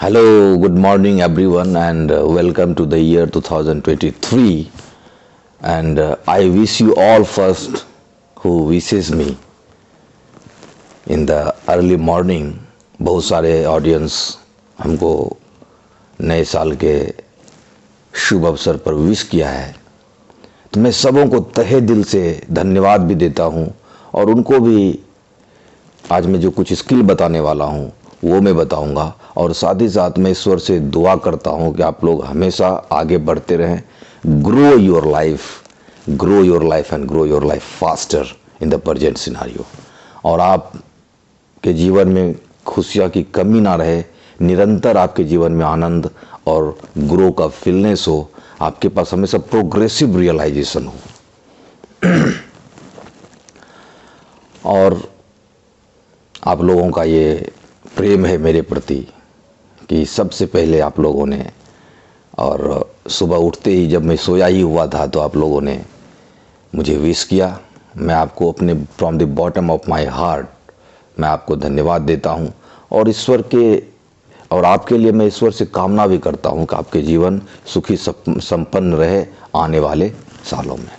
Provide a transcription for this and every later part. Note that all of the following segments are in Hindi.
Hello, good morning everyone, and welcome to the year 2023. And I wish you all first who wishes me in the early morning. बहुत सारे ऑडियंस हमको नए साल के शुभ अवसर पर विश किया है, तो मैं सबों को तहे दिल से धन्यवाद भी देता हूं। और उनको भी आज मैं जो कुछ स्किल बताने वाला हूं वो मैं बताऊंगा, और साथ ही साथ मैं ईश्वर से दुआ करता हूं कि आप लोग हमेशा आगे बढ़ते रहें। Grow your life and grow your life faster in the present scenario. और आपके जीवन में खुशियां की कमी ना रहे, निरंतर आपके जीवन में आनंद और ग्रो का फीलनेस हो, आपके पास हमेशा प्रोग्रेसिव रियलाइजेशन हो। और आप लोगों का ये प्रेम है मेरे प्रति कि सबसे पहले आप लोगों ने, और सुबह उठते ही जब मैं सोया ही हुआ था तो आप लोगों ने मुझे विश किया। मैं आपको अपने from the bottom of my heart मैं आपको धन्यवाद देता हूं। और ईश्वर के और आपके लिए मैं ईश्वर से कामना भी करता हूं कि आपके जीवन सुखी संपन्न रहे आने वाले सालों में।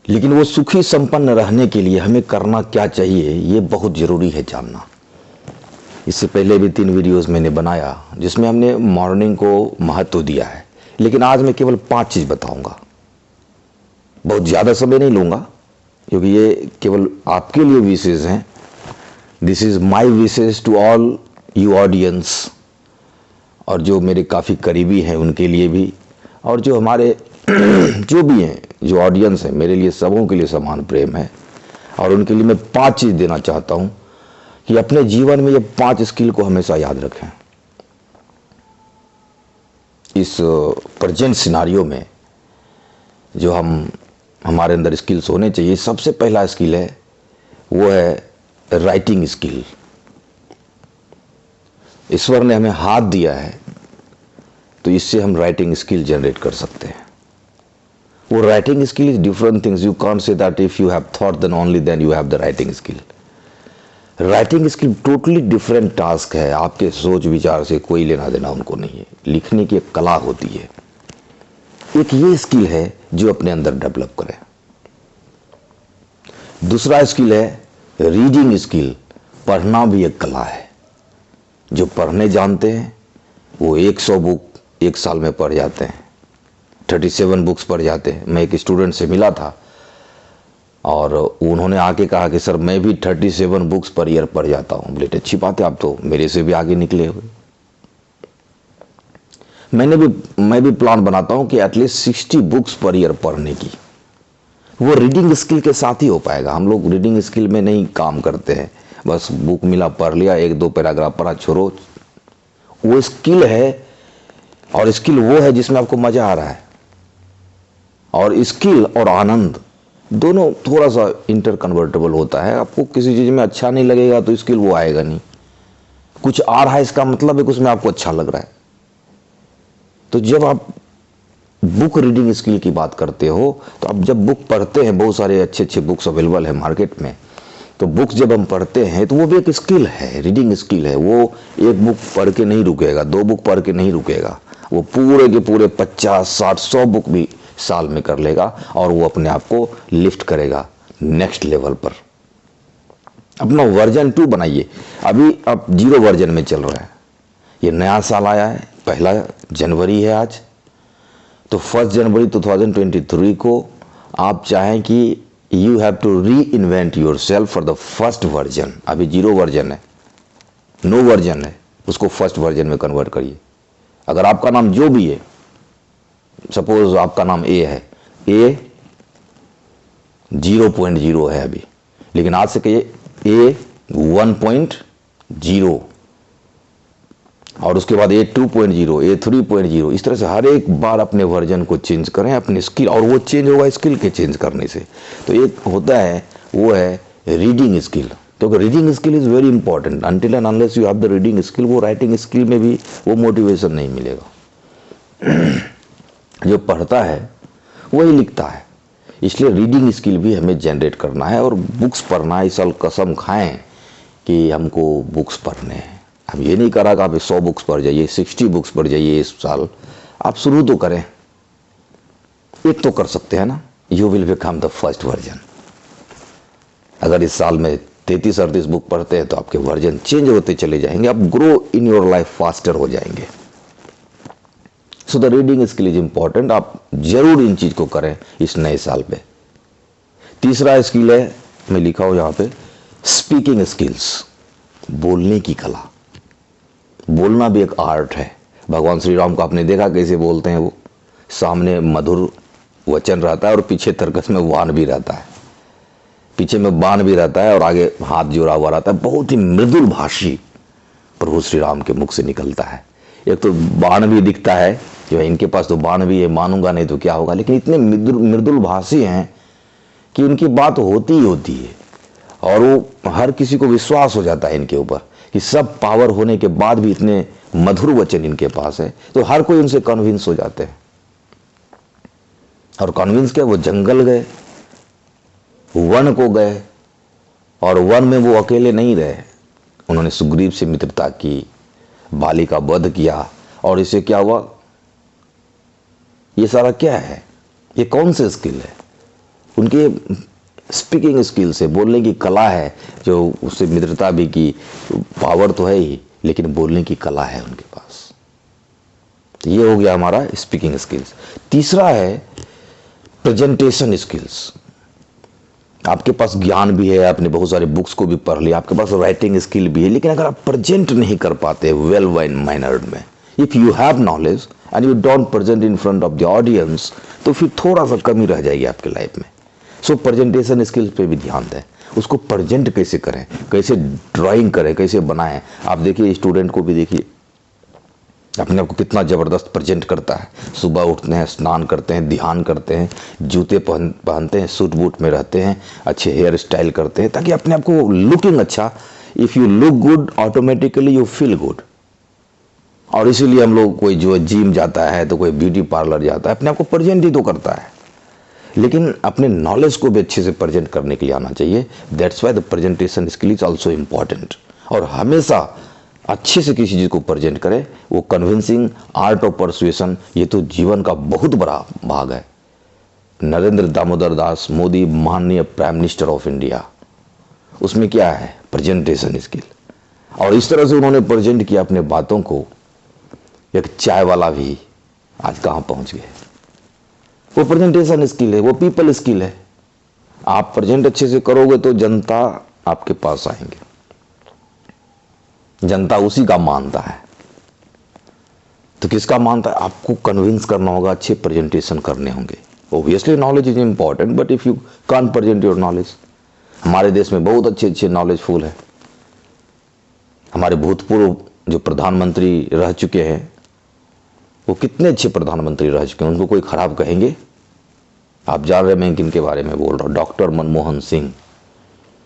लेकिन वो सुखी संपन्न रहने के लिए हमें करना क्या चाहिए, ये बहुत जरूरी है जानना। इससे पहले भी 3 वीडियोस मैंने बनाया जिसमें हमने मॉर्निंग को महत्व दिया है, लेकिन आज मैं केवल 5 चीज बताऊंगा। बहुत ज्यादा समय नहीं लूंगा क्योंकि ये केवल आपके लिए विशेष हैं। दिस इज माय विशेष टू ऑल यू ऑडियंस, और जो मेरे काफी करीबी हैं उनके लिए भी, और जो हमारे जो भी हैं, जो ऑडियंस है, मेरे लिए सबों के लिए समान प्रेम है। और उनके लिए मैं 5 चीज देना चाहता हूं कि अपने जीवन में ये 5 स्किल को हमेशा याद रखें। इस प्रेजेंट सिनारियो में जो हमारे अंदर स्किल्स होने चाहिए, सबसे पहला स्किल है वो है राइटिंग स्किल। ईश्वर ने हमें हाथ दिया है तो इससे हम राइटिंग स्किल जनरेट कर सकते हैं। वो writing skill is different things. You can't say that if you have thought then only then you have the writing skill. Writing skill totally different task है। आपके सोच विचार से कोई लेना देना उनको नहीं है। लिखने की एक कला होती है। एक ये स्किल है जो अपने अंदर डेवलप करें। दूसरा स्किल है रीडिंग स्किल। पढ़ना भी एक कला है। जो पढ़ने जानते हैं वो 100 बुक एक साल में पढ़ जाते हैं, 37 बुक्स पढ़ जाते हैं। मैं एक स्टूडेंट से मिला था और उन्होंने आके कहा कि सर मैं भी 37 बुक्स पर ईयर पढ़ जाता हूं। बोले अच्छी बात है, आप तो मेरे से भी आगे निकले हुए। मैं भी प्लान बनाता हूं कि एटलीस्ट 60 बुक्स पर ईयर पढ़ने की। वो रीडिंग स्किल के साथ ही हो पाएगा। हम लोग रीडिंग स्किल में नहीं काम करते हैं, बस बुक मिला पढ़ लिया, 1-2 पैराग्राफ पढ़ा, छोड़ो। वो स्किल है, और स्किल वो है जिसमें आपको मजा आ रहा है। और स्किल और आनंद दोनों थोड़ा सा इंटर कन्वर्टेबल होता है। आपको किसी चीज में अच्छा नहीं लगेगा तो स्किल वो आएगा नहीं। कुछ आ रहा है इसका मतलब है कि उसमें आपको अच्छा लग रहा है। तो जब आप बुक रीडिंग स्किल की बात करते हो तो आप जब बुक पढ़ते हैं, बहुत सारे अच्छे बुक्स अवेलेबल है मार्केट में, तो बुक्स जब हम पढ़ते हैं तो वो भी एक स्किल है, रीडिंग स्किल है। वो एक बुक पढ़ के नहीं रुकेगा, 2 बुक पढ़ के नहीं रुकेगा। वो पूरे के पूरे 50, 60, 100 बुक भी साल में कर लेगा, और वो अपने आप को लिफ्ट करेगा नेक्स्ट लेवल पर। अपना वर्जन 2 बनाइए। अभी अब 0 वर्जन में चल रहा है। ये नया साल आया है, 1 जनवरी है आज। तो 1 जनवरी 2023 को आप चाहें कि you have to reinvent yourself for the first version. अभी 0 वर्जन है, नो वर्जन है, उसको फर्स्ट वर्जन में कन्वर्ट करिए। अगर आपका नाम जो भी है, सपोज आपका नाम ए है, ए 0.0 है अभी, लेकिन आज से कहिए ए 1.0, और उसके बाद ए 2.0, ए 3.0। इस तरह से हर एक बार अपने वर्जन को चेंज करें, अपने स्किल, और वो चेंज होगा स्किल के चेंज करने से। तो एक होता है वो है रीडिंग स्किल। तो reading skill is very important. Until and unless you have the reading skill, वो राइटिंग स्किल में भी वो मोटिवेशन नहीं मिलेगा। जो पढ़ता है वही लिखता है। इसलिए रीडिंग स्किल भी हमें जनरेट करना है, और बुक्स पढ़ना है। इस साल कसम खाएं कि हमको बुक्स पढ़ने हैं। हम ये नहीं करा कि आप 100 बुक्स पढ़ जाइए, 60 बुक्स पढ़ जाइए इस साल। आप शुरू तो करें, एक तो कर सकते हैं ना। You will become the first version. अगर इस साल में 33-38 बुक पढ़ते हैं तो आपके वर्जन चेंज होते चले जाएंगे, आप grow in your life faster हो जाएंगे। So the reading skill is important. आप जरूर इन चीज को करें इस नए साल पे। तीसरा स्किल है, मैं लिखा हूं यहां पे, स्पीकिंग स्किल्स, बोलने की कला। बोलना भी एक आर्ट है। भगवान श्री राम को आपने देखा कैसे बोलते हैं, वो सामने मधुर वचन रहता है और पीछे तर्कस में वान भी रहता है, पीछे में बाण भी रहता है और आगे हाथ जोड़ा हुआ रहता है। बहुत ही मृदुल भाषी प्रभु श्री राम के मुख से निकलता है। एक तो बाण भी दिखता है, जो है इनके पास तो बाण भी है, मानूंगा नहीं तो क्या होगा, लेकिन इतने मृदुल भाषी हैं कि उनकी बात होती ही होती है और वो हर किसी को विश्वास हो जाता है इनके ऊपर कि सब पावर होने के बाद भी इतने मधुर वचन इनके पास है, तो हर कोई उनसे कन्विंस हो जाते हैं। और कन्विंस क्या, वो जंगल गए, वन को गए और वन में वो अकेले नहीं रहे, उन्होंने सुग्रीव से मित्रता की, बाली का वध किया। और इससे क्या हुआ, ये सारा क्या है, ये कौन से स्किल है, उनके स्पीकिंग स्किल से, बोलने की कला है, जो उससे मित्रता भी की। पावर तो है ही, लेकिन बोलने की कला है उनके पास। तो ये हो गया हमारा स्पीकिंग स्किल्स। तीसरा है प्रेजेंटेशन स्किल्स। आपके पास ज्ञान भी है, आपने बहुत सारे बुक्स को भी पढ़ लिया, आपके पास राइटिंग स्किल भी है, लेकिन अगर आप प्रेजेंट नहीं कर पाते वेल मैनर्ड में, if you have knowledge and you don't present in front of the audience, तो फिर थोड़ा सा कमी रह जाएगी आपके लाइफ में। सो प्रेजेंटेशन स्किल्स पे भी ध्यान दें, उसको प्रेजेंट कैसे करें, कैसे ड्राइंग करें, कैसे बनाएं। आप देखिए स्टूडेंट को भी देखिए, अपने आप को कितना जबरदस्त प्रेजेंट करता है। सुबह उठते हैं, स्नान करते हैं, ध्यान करते हैं, जूते पहनते हैं, सूट बूट में रहते हैं, अच्छे हेयर स्टाइल करते हैं, ताकि अपने आप को लुकिंग अच्छा। If you look good automatically you feel good. और इसीलिए हम लोग, कोई जो जिम जाता है तो कोई ब्यूटी पार्लर जाता है, अपने आप को प्रेजेंट ही तो करता है, लेकिन अपने नॉलेज को भी अच्छे से प्रेजेंट करने के लिए आना चाहिए। That's why the presentation skill is also important. और हमेशा अच्छे से किसी चीज को प्रेजेंट करे, वो कन्विंसिंग आर्ट ऑफ परसुएशन, ये तो जीवन का बहुत बड़ा भाग है। नरेंद्र दामोदर दास मोदी, माननीय प्राइम मिनिस्टर ऑफ इंडिया, उसमें क्या है, प्रेजेंटेशन स्किल। और इस तरह से उन्होंने प्रेजेंट किया अपने बातों को, एक चाय वाला भी आज कहां पहुंच गए। वो प्रेजेंटेशन स्किल है, वो पीपल स्किल है। आप प्रेजेंट अच्छे से करोगे तो जनता आपके पास आएंगे, जनता उसी का मानता है। तो किसका मानता है, आपको कन्विंस करना होगा, अच्छे प्रेजेंटेशन करने होंगे। Obviously knowledge is important, but if you can't present your knowledge. हमारे देश में बहुत अच्छे अच्छे नॉलेजफुल है। हमारे भूतपूर्व जो प्रधानमंत्री रह चुके हैं, वो कितने अच्छे प्रधानमंत्री रह चुके हैं, उनको कोई खराब कहेंगे? आप जान रहे, मैं किनके बारे में बोल रहा हूं, डॉक्टर मनमोहन सिंह।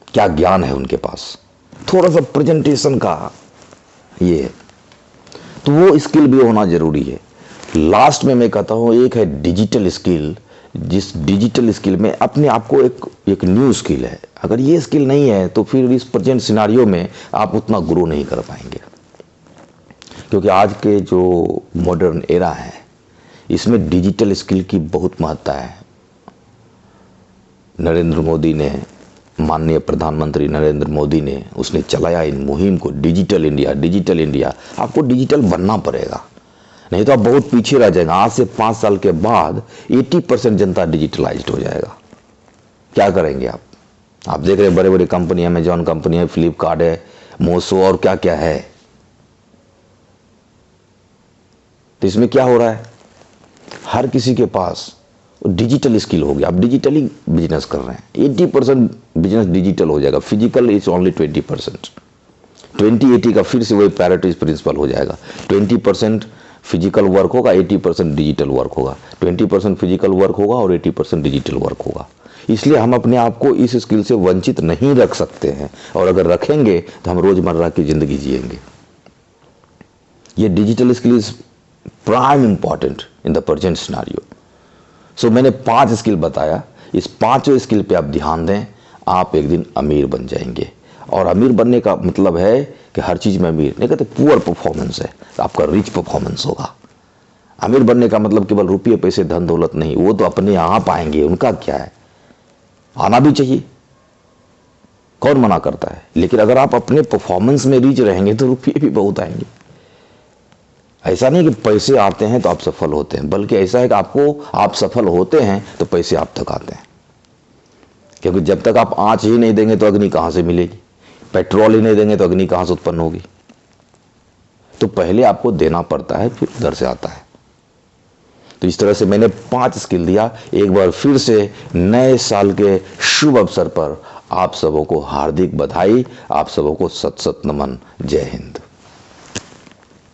क्या ज्ञान है उनके पास, थोड़ा सा प्रेजेंटेशन का ये है, तो वो स्किल भी होना जरूरी है। लास्ट में मैं कहता हूं, एक है डिजिटल स्किल, जिस डिजिटल स्किल में अपने आप को एक न्यू स्किल है। अगर ये स्किल नहीं है तो फिर इस प्रेजेंट सिनारियो में आप उतना ग्रो नहीं कर पाएंगे, क्योंकि आज के जो मॉडर्न एरा है, इसमें डिजिटल स्किल की बहुत महत्ता है। नरेंद्र मोदी ने, माननीय प्रधानमंत्री नरेंद्र मोदी ने, उसने चलाया इन मुहिम को, डिजिटल इंडिया, डिजिटल इंडिया। आपको डिजिटल बनना पड़ेगा, नहीं तो आप बहुत पीछे रह जाएंगे। आज से 5 साल के बाद 80% जनता डिजिटलाइज्ड हो जाएगा। क्या करेंगे आप? आप देख रहे हैं बड़े बड़े कंपनी, अमेजॉन कंपनी है, फ्लिपकार्ट है, मोसो और क्या क्या है। तो इसमें क्या हो रहा है, हर किसी के पास डिजिटल स्किल हो गया। आप डिजिटली बिजनेस कर रहे हैं, 80% बिजनेस डिजिटल हो जाएगा, फिजिकल इज ओनली 20%। 20-80 का फिर से वही पैरेटो प्रिंसिपल हो जाएगा। 20% फिजिकल वर्क होगा, 80% डिजिटल वर्क होगा। 20% फिजिकल वर्क होगा और 80% डिजिटल वर्क होगा। इसलिए हम अपने आप को इस स्किल से वंचित नहीं रख सकते हैं, और अगर रखेंगे तो हम रोजमर्रा की जिंदगी जिएंगे। ये digital skill is prime important in the present scenario. So मैंने 5 स्किल बताया, इस 5 स्किल पे आप ध्यान दें, आप एक दिन अमीर बन जाएंगे। और अमीर बनने का मतलब है कि हर चीज में अमीर नहीं कहते, पुअर परफॉर्मेंस है तो आपका रिच परफॉर्मेंस होगा। अमीर बनने का मतलब केवल रुपये पैसे धन दौलत नहीं, वो तो अपने आप आएंगे, उनका क्या है, आना भी चाहिए, कौन मना करता है। लेकिन अगर आप अपने परफॉर्मेंस में रिच रहेंगे तो रुपये भी बहुत आएंगे। ऐसा नहीं कि पैसे आते हैं तो आप सफल होते हैं, बल्कि ऐसा है कि आप सफल होते हैं तो पैसे आप तक आते हैं। क्योंकि जब तक आप आंच ही नहीं देंगे तो अग्नि कहां से मिलेगी, पेट्रोल ही नहीं देंगे तो अग्नि कहां से उत्पन्न होगी। तो पहले आपको देना पड़ता है, फिर उधर से आता है। तो इस तरह से मैंने 5 स्किल दिया। एक बार फिर से नए साल के शुभ अवसर पर आप सबों को हार्दिक बधाई, आप सबों को सत सत नमन। जय हिंद।